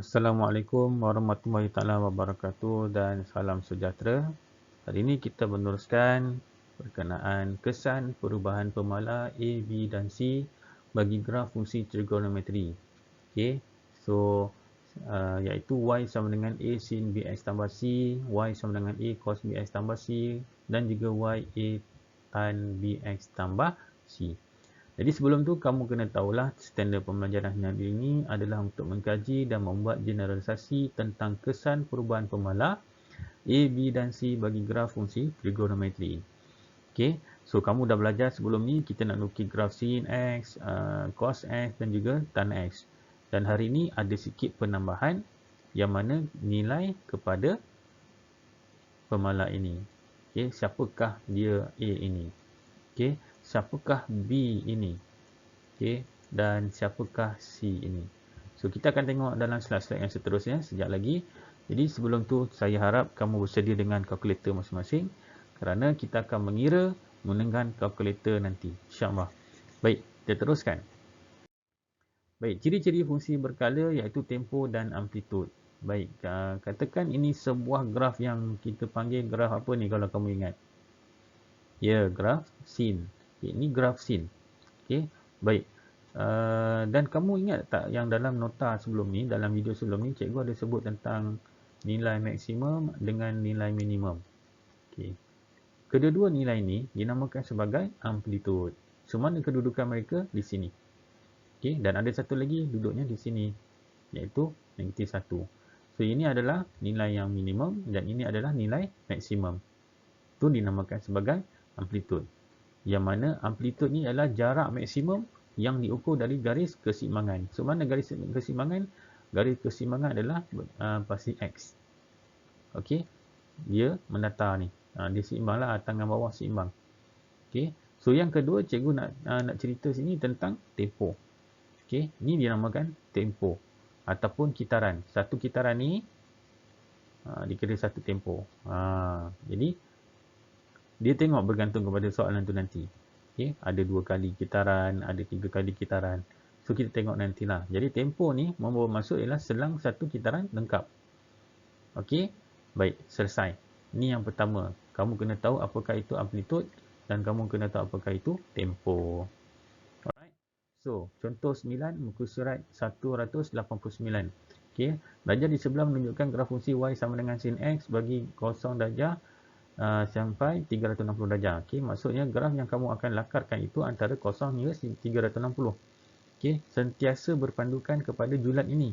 Assalamualaikum warahmatullahi taala wabarakatuh dan salam sejahtera. Hari ini kita meneruskan berkenaan kesan perubahan pemala A, B dan C bagi graf fungsi trigonometri. Okey. So iaitu y sama dengan A sin bx tambah c, y sama dengan A cos bx tambah c dan juga y A tan bx tambah c. Jadi sebelum tu kamu kena tahulah standard pembelajaran hari ini adalah untuk mengkaji dan membuat generalisasi tentang kesan perubahan pemala A, B dan C bagi graf fungsi trigonometri. Okey, so kamu dah belajar sebelum ni kita nak lukis graf sin X, cos X dan juga tan X. Dan hari ini ada sikit penambahan yang mana nilai kepada pemala ini. Okey, siapakah dia A ini? Okey, siapakah B ini? Okey, dan siapakah C ini? So kita akan tengok dalam slide-slide yang seterusnya sekejap lagi. Jadi sebelum tu saya harap kamu bersedia dengan kalkulator masing-masing kerana kita akan mengira menggunakan kalkulator nanti, insya-Allah. Baik, kita teruskan. Baik, ciri-ciri fungsi berkala iaitu tempoh dan amplitud. Baik, katakan ini sebuah graf yang kita panggil graf apa ni kalau kamu ingat? Ya, graf sin. Okay, ini graf sin. Okey, baik. Dan kamu ingat tak yang dalam nota sebelum ni, dalam video sebelum ni, cikgu ada sebut tentang nilai maksimum dengan nilai minimum. Okey. Kedua-dua nilai ini dinamakan sebagai amplitude. So, mana kedudukan mereka? Di sini. Okey, dan ada satu lagi duduknya di sini, iaitu -1. So, ini adalah nilai yang minimum dan ini adalah nilai maksimum. Itu dinamakan sebagai amplitude. Yang mana amplitude ni adalah jarak maksimum yang diukur dari garis keseimbangan. So, mana garis keseimbangan? Garis keseimbangan adalah pasti X. Okey, dia mendatar ni. Dia seimbang lah, tangan bawah seimbang. Okey, so yang kedua cikgu nak cerita sini tentang tempoh. Okey, ni dinamakan tempoh ataupun kitaran. Satu kitaran ni dikira satu tempoh. Jadi dia tengok bergantung kepada soalan tu nanti. Okay, ada 2 kali kitaran, ada 3 kali kitaran. So kita tengok nantilah. Jadi tempoh ni membawa maksud ialah selang satu kitaran lengkap. Okey, baik, selesai. Ini yang pertama. Kamu kena tahu apakah itu amplitude dan kamu kena tahu apakah itu tempoh. Alright. So, contoh 9 muka surat 189. Okey, belajar di sebelah menunjukkan graf fungsi y sama dengan sin x bagi 0 darjah sampai 360 darjah. Okey, maksudnya graf yang kamu akan lakarkan itu antara 0 hingga 360. Okey, sentiasa berpandukan kepada julat ini.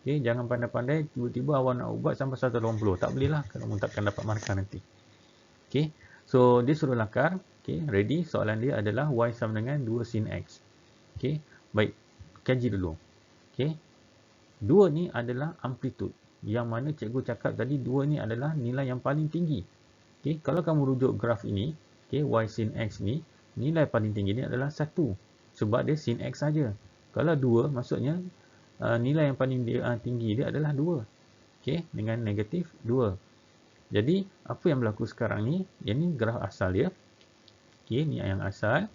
Okey, jangan pandai-pandai tiba-tiba awak nak ubah sampai 180. Tak boleh lah, kamu takkan dapat markah nanti. Okey, so dia suruh lakar. Okey, ready. Soalan dia adalah y sama dengan 2 sin x. Okey, baik. Kaji dulu. Okey. 2 ni adalah amplitude. Yang mana cikgu cakap tadi 2 ni adalah nilai yang paling tinggi. Okay, kalau kamu rujuk graf ini, okay, y sin x ni, nilai paling tinggi ni adalah 1. Sebab dia sin x saja. Kalau 2, maksudnya nilai yang paling tinggi dia adalah 2. Okay, dengan negatif 2. Jadi, apa yang berlaku sekarang ni? Yang ni graf asal dia. Okay, ni yang asal.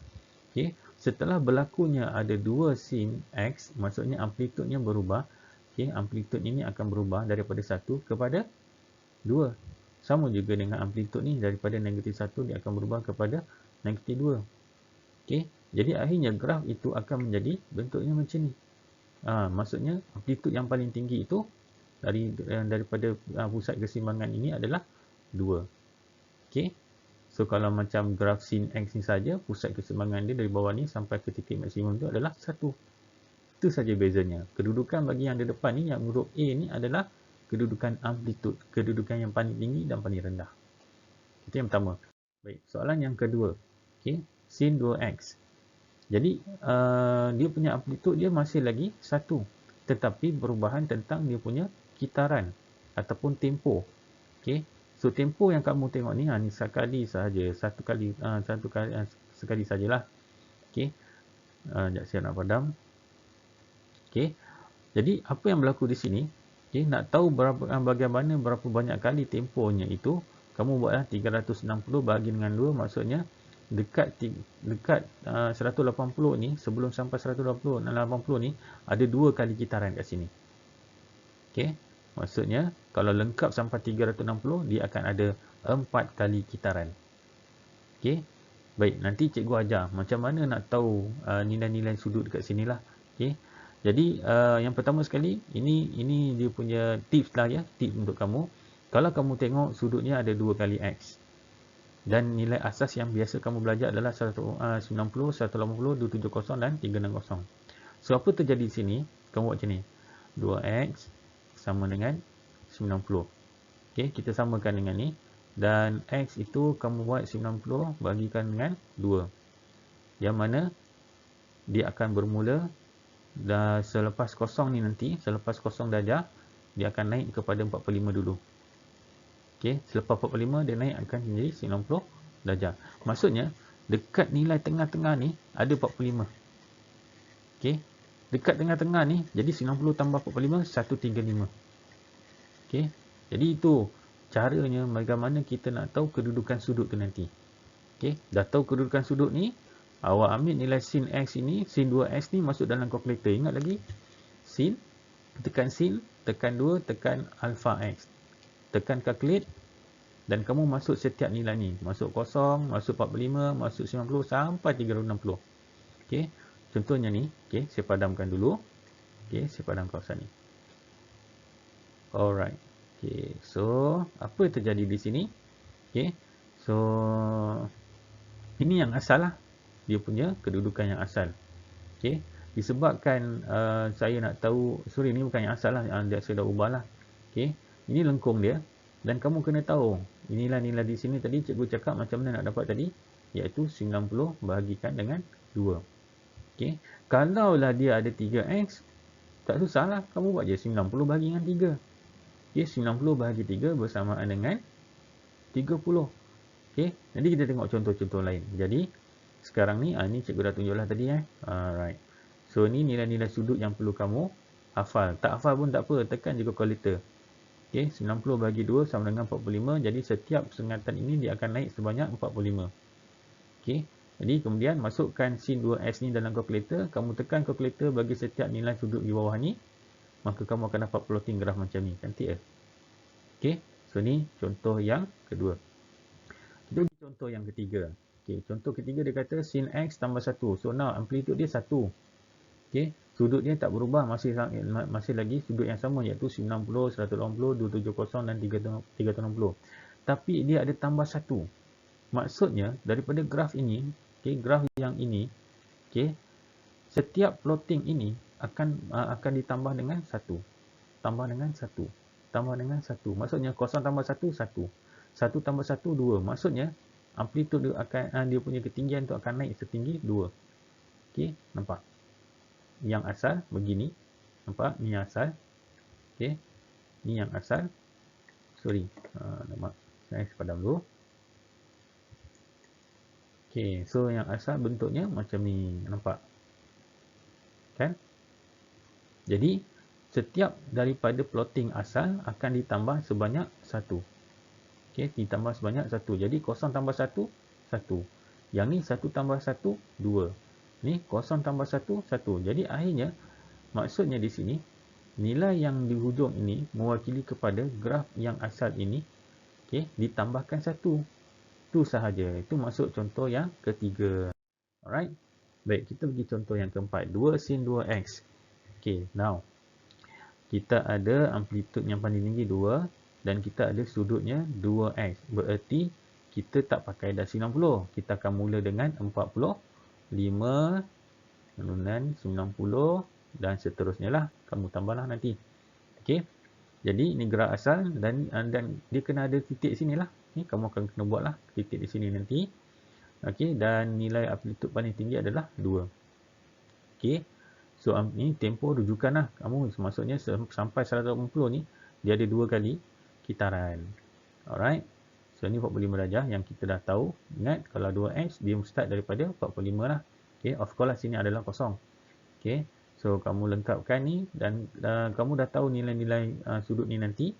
Okay, setelah berlakunya ada 2 sin x, maksudnya amplitudenya berubah. Okay, amplitude ini akan berubah daripada 1 kepada 2. Sama juga dengan amplitude ni, daripada negatif 1 dia akan berubah kepada negatif 2. Okey, jadi akhirnya graf itu akan menjadi bentuknya macam ni. Maksudnya amplitude yang paling tinggi itu daripada pusat keseimbangan ini adalah 2. Okey. So kalau macam graf sin x ni saja, pusat keseimbangan dia dari bawah ni sampai ke titik maksimum itu adalah 1. Itu saja bezanya. Kedudukan bagi yang di depan ni, yang huruf A ni adalah kedudukan amplitude, kedudukan yang paling tinggi dan paling rendah. Itu yang pertama. Baik, soalan yang kedua. Okey, sin 2x. Jadi dia punya amplitude dia masih lagi 1, tetapi perubahan tentang dia punya kitaran ataupun tempoh. Okey, so tempoh yang kamu tengok ni ni sekali saja, sekali sajalah. Okey, sekejap saya nak padam. Okey, jadi apa yang berlaku di sini? Okay, nak tahu bagaimana berapa banyak kali tempohnya itu, kamu buatlah 360 bahagi dengan 2, maksudnya dekat 180 ni, sebelum sampai 180 ni ada 2 kali kitaran kat sini. Okey. Maksudnya kalau lengkap sampai 360 dia akan ada 4 kali kitaran. Okey. Baik, nanti cikgu ajar macam mana nak tahu nilai-nilai sudut dekat sinilah. Okey. Jadi yang pertama sekali ini dia punya tips lah ya, tips untuk kamu. Kalau kamu tengok sudutnya ada 2 kali x. Dan nilai asas yang biasa kamu belajar adalah 90, 180, 270 dan 360. So apa terjadi di sini? Kamu buat macam ni. 2x sama dengan 90. Okey, kita samakan dengan ni. Dan x itu kamu buat 90 bagikan dengan 2. Yang mana dia akan bermula dah selepas kosong ni nanti, selepas kosong darjah, dia akan naik kepada 45 dulu. Okey, selepas 45 dia naik akan menjadi 90 darjah. Maksudnya dekat nilai tengah-tengah ni ada 45. Okey. Dekat tengah-tengah ni jadi 90 tambah 45 135. Okey. Jadi itu caranya bagaimana kita nak tahu kedudukan sudut tu nanti. Okey, dah tahu kedudukan sudut ni, awak ambil nilai sin x ini, sin 2x ni masuk dalam kalkulator. Ingat lagi? Sin, tekan 2, tekan alpha x. Tekan calculate dan kamu masuk setiap nilai ni. Masuk 0, masuk 45, masuk 90 sampai 360. Okey. Contohnya ni, okey, saya padamkan dulu. Okey, saya padam kawasan ni. Alright. Okey, so apa terjadi di sini? Okey. So ini yang asal lah. Dia punya kedudukan yang asal. Okey. Disebabkan saya nak tahu, sorry ni bukan yang asal lah, saya dah ubah lah. Okey. Ini lengkung dia. Dan kamu kena tahu, inilah nilai di sini tadi cikgu cakap macam mana nak dapat tadi, iaitu 90 bahagikan dengan 2. Okey. Kalaulah dia ada 3x, tak susahlah, kamu buat je 90 bahagi dengan 3. Okey, 90 bahagi 3 bersamaan dengan 30. Okey, nanti kita tengok contoh-contoh lain. Jadi, sekarang ni, ni cikgu dah tunjuklah tadi. Alright. So, ni nilai-nilai sudut yang perlu kamu hafal. Tak hafal pun tak apa, tekan je kalkulator. Okey, 90 bahagi 2 sama dengan 45. Jadi, setiap sengatan ini dia akan naik sebanyak 45. Okey, jadi kemudian masukkan sin 2x ni dalam kalkulator. Kamu tekan kalkulator bagi setiap nilai sudut di bawah ni. Maka kamu akan dapat plotting graf macam ni. Cantik ke? Okey, so ni contoh yang kedua. Kita pergi contoh yang ketiga. Okey, contoh ketiga dia kata sin x tambah 1. So now amplitude dia 1. Okey, sudut dia tak berubah, masih lagi sudut yang sama iaitu 90, 180, 270 dan 360. Tapi dia ada tambah 1. Maksudnya daripada graf ini, okey, graf yang ini, okey, setiap plotting ini akan ditambah dengan 1. Tambah dengan 1. Tambah dengan 1. Maksudnya 0 tambah 1 1. 1 tambah 1 2. Maksudnya amplitude dia punya ketinggian tu akan naik setinggi 2. Okey, nampak? Yang asal begini. Nampak? Ni yang asal. Okey. Ni yang asal. Sorry. Nampak. Saya padam dulu. Okey, so yang asal bentuknya macam ni. Nampak? Kan? Jadi, setiap daripada plotting asal akan ditambah sebanyak 1. Okey, ditambah sebanyak 1. Jadi, 0 tambah 1, 1. Yang ni 1 tambah 1, 2. Ni 0 tambah 1, 1. Jadi, akhirnya, maksudnya di sini, nilai yang di hujung ini mewakili kepada graf yang asal ini, okey, ditambahkan 1. Itu sahaja. Itu masuk contoh yang ketiga. Alright. Baik, kita pergi contoh yang keempat. 2 sin 2x. Okey, now. Kita ada amplitude yang paling tinggi 2 dan kita ada sudutnya 2x. Bererti kita tak pakai dah 90. Kita akan mula dengan 45, kemudian 90 dan seterusnya lah. Kamu tambahlah nanti. Okey. Jadi ini graf asal dan dia kena ada titik sini lah. Ni kamu akan kena buatlah titik di sini nanti. Okey, dan nilai amplitude paling tinggi adalah 2. Okey. So ni tempoh rujukan lah. Kamu maksudnya sampai 180 ni dia ada 2 kali kitaran. Alright. So ni 45 darjah yang kita dah tahu. Ingat kalau 2x dia start daripada 45 lah. Okey, of course lah sini adalah kosong. Okey. So kamu lengkapkan ni dan kamu dah tahu nilai-nilai sudut ni nanti.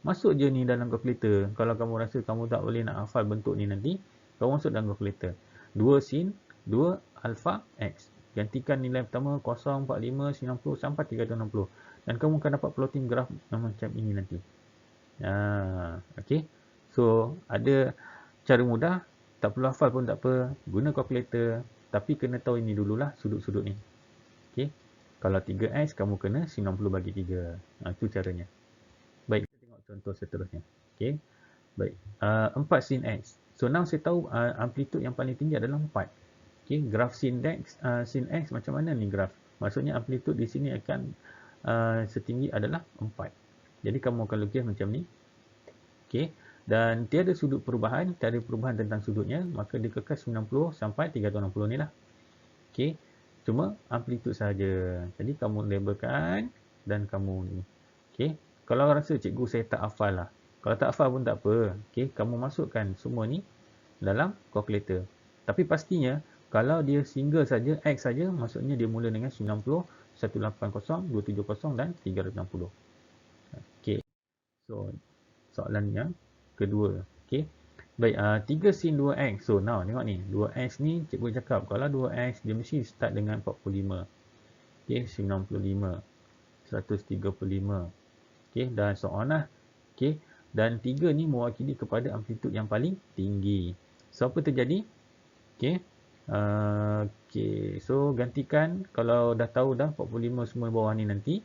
Masuk je ni dalam kalkulator. Kalau kamu rasa kamu tak boleh nak hafal bentuk ni nanti, kamu masuk dalam kalkulator. 2 sin 2 alpha x. Gantikan nilai pertama 0, 45, 90 sampai 360. dan kamu akan dapat plotting graf yang macam ini nanti. Okey. So, ada cara mudah, tak perlu hafal pun tak apa, guna calculator, tapi kena tahu ini dululah sudut-sudut ni. Okey. Kalau 3x kamu kena 90 bagi 3. Itu caranya. Baik, kita tengok contoh seterusnya. Okey. Baik, 4 sin x. So now saya tahu amplitude yang paling tinggi adalah 4. Okey, graf sin x macam mana ni graf? Maksudnya amplitude di sini akan setinggi adalah 4. Jadi kamu akan lukis macam ni. Okey, dan tiada sudut perubahan, tiada perubahan tentang sudutnya, maka dia kekal 90 sampai 360 ni lah. Okey, cuma amplitude saja. Jadi kamu labelkan dan kamu ni. Okey, kalau rasa cikgu saya tak hafal lah. Kalau tak hafal pun tak apa. Okey, kamu masukkan semua ni dalam calculator. Tapi pastinya kalau dia single saja, x saja, maksudnya dia mula dengan 90, 180, 270 dan 360. Okey. So soalan yang kedua. Okey. Baik, 3 sin 2x. So now tengok ni, 2x ni cikgu cakap kalau 2x dia mesti start dengan 45. Okey, 95, 135. Okey, dan so on lah. Okey, dan 3 ni mewakili kepada amplitude yang paling tinggi. So apa terjadi? Okey. Okey, so gantikan kalau dah tahu dah 45 semua bawah ni nanti.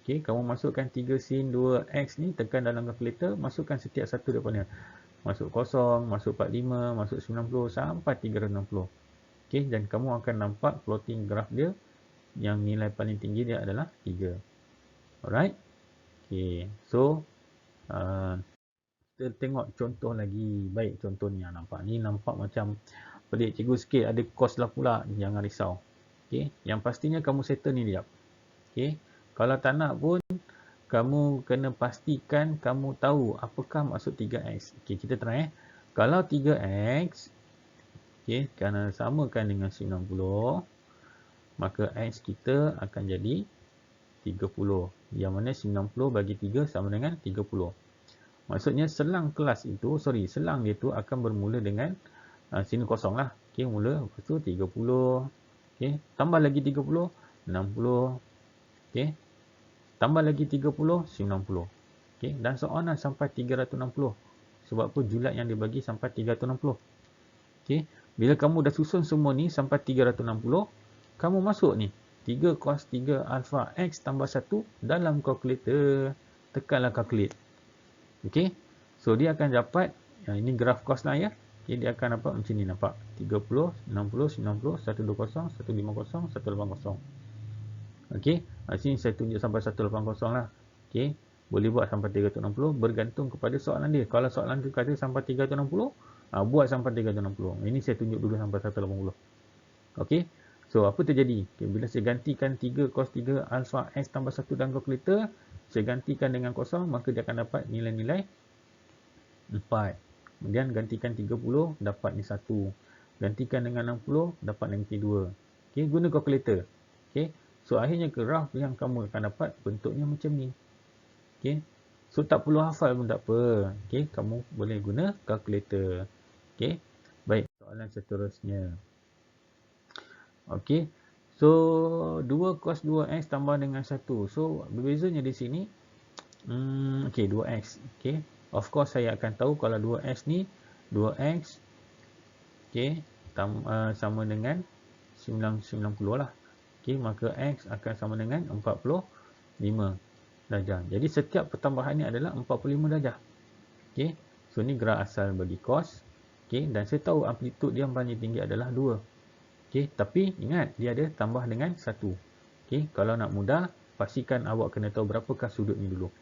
Okey, kamu masukkan 3 sin 2x ni, tekan dalam calculator, masukkan setiap satu daripada masuk 0, masuk 45, masuk 90 sampai 360. Okey, dan kamu akan nampak plotting graf dia yang nilai paling tinggi dia adalah 3. Alright. Okey, so kita tengok contoh lagi. Baik, contoh ni nampak. Ni nampak macam pelik cikgu sikit. Ada kos lah pula. Jangan risau. Okay. Yang pastinya kamu settle ni sekejap. Okay. Kalau tak nak pun, kamu kena pastikan kamu tahu apakah maksud 3x. Okay, kita try. Kalau 3x, okay, kerana samakan dengan 90, maka x kita akan jadi 30. Yang mana 90 bagi 3 sama dengan 30. Maksudnya selang kelas itu, selang dia tu akan bermula dengan sini kosong lah. Okey, mula lepas tu 30. Okey, tambah lagi 30, 60. Okey. Tambah lagi 30, 90. Okey, dan so on lah sampai 360. Sebab apa julat yang dibagi sampai 360. Okey, bila kamu dah susun semua ni sampai 360, kamu masuk ni 3 cos 3 alpha x tambah 1 dalam calculator. Tekanlah calculate. Okey, so dia akan dapat, ini graf cos lah ya. Okay, dia akan dapat macam ni, nampak 30, 60, 90, 120, 150, 180. Okey, sini saya tunjuk sampai 180 lah. Okey, boleh buat sampai 360 bergantung kepada soalan dia. Kalau soalan tu kata sampai 360, buat sampai 360. Ini saya tunjuk dulu sampai 180. Okey, so apa terjadi? Okay, bila saya gantikan 3 cos 3 alpha x tambah 1 dalam kalkulator, saya gantikan dengan kosong, maka dia akan dapat nilai-nilai 4. Kemudian gantikan 30, dapat ni 1. Gantikan dengan 60, dapat negatif 2. Okey, guna kalkulator. Okey, so akhirnya graf yang kamu akan dapat bentuknya macam ni. Okey, so tak perlu hafal pun tak apa. Okey, kamu boleh guna kalkulator. Okey, baik, soalan seterusnya. Okey, so 2 cos 2x tambah dengan 1. So berbezanya di sini, okey, 2x. Okey, of course saya akan tahu kalau 2x ni 2x, okey, sama dengan 90 lah. Okey, maka x akan sama dengan 45 darjah. Jadi setiap pertambahan ni adalah 45 darjah. Okey, so ni graf asal bagi cos. Okey, dan saya tahu amplitude dia yang paling tinggi adalah 2. Okey, tapi ingat dia ada tambah dengan 1. Okey, kalau nak mudah, pastikan awak kena tahu berapakah sudut ni dulu.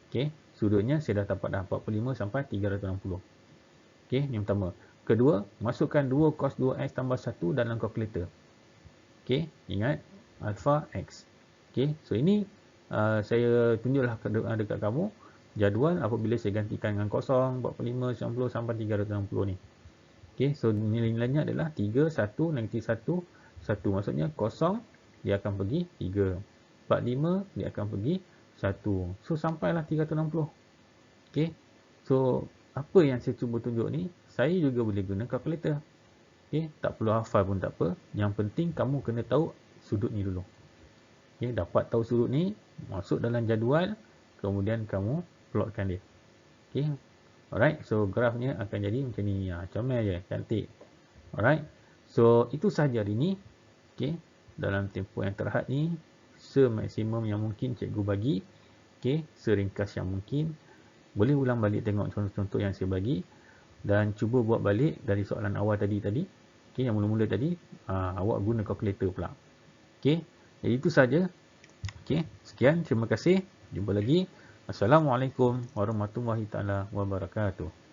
Okey, sudutnya saya dah dapat dah 45 sampai 360. Okey, yang pertama. Kedua, masukkan 2 cos 2x tambah 1 dalam kalkulator. Okey, ingat alpha x. Okey, so ini saya tunjuklah dekat kamu jadual apabila saya gantikan dengan kosong, 45, 90 sampai 360 ni. Okey, so nilai-nilainya adalah 3, 1, negatif 1, 1. Maksudnya kosong, dia akan pergi 3. 45, dia akan pergi 1. So, sampailah 360. Okey, so apa yang saya cuba tunjuk ni, saya juga boleh guna kalkulator. Okey, tak perlu hafal pun tak apa. Yang penting kamu kena tahu sudut ni dulu. Okey, dapat tahu sudut ni, masuk dalam jadual, kemudian kamu plotkan dia. Okey. Alright, so grafnya akan jadi macam ni. Comel je, cantik. Alright. So itu sahaja hari ni. Okey. Dalam tempoh yang terhad ni, semaksimum yang mungkin cikgu bagi. Okey, seringkas yang mungkin. Boleh ulang balik tengok contoh-contoh yang saya bagi dan cuba buat balik dari soalan awal tadi. Okey, yang mula-mula tadi, awak guna kalkulator pula. Okey. Jadi itu saja. Okey, sekian, terima kasih. Jumpa lagi. Assalamualaikum warahmatullahi taala wabarakatuh.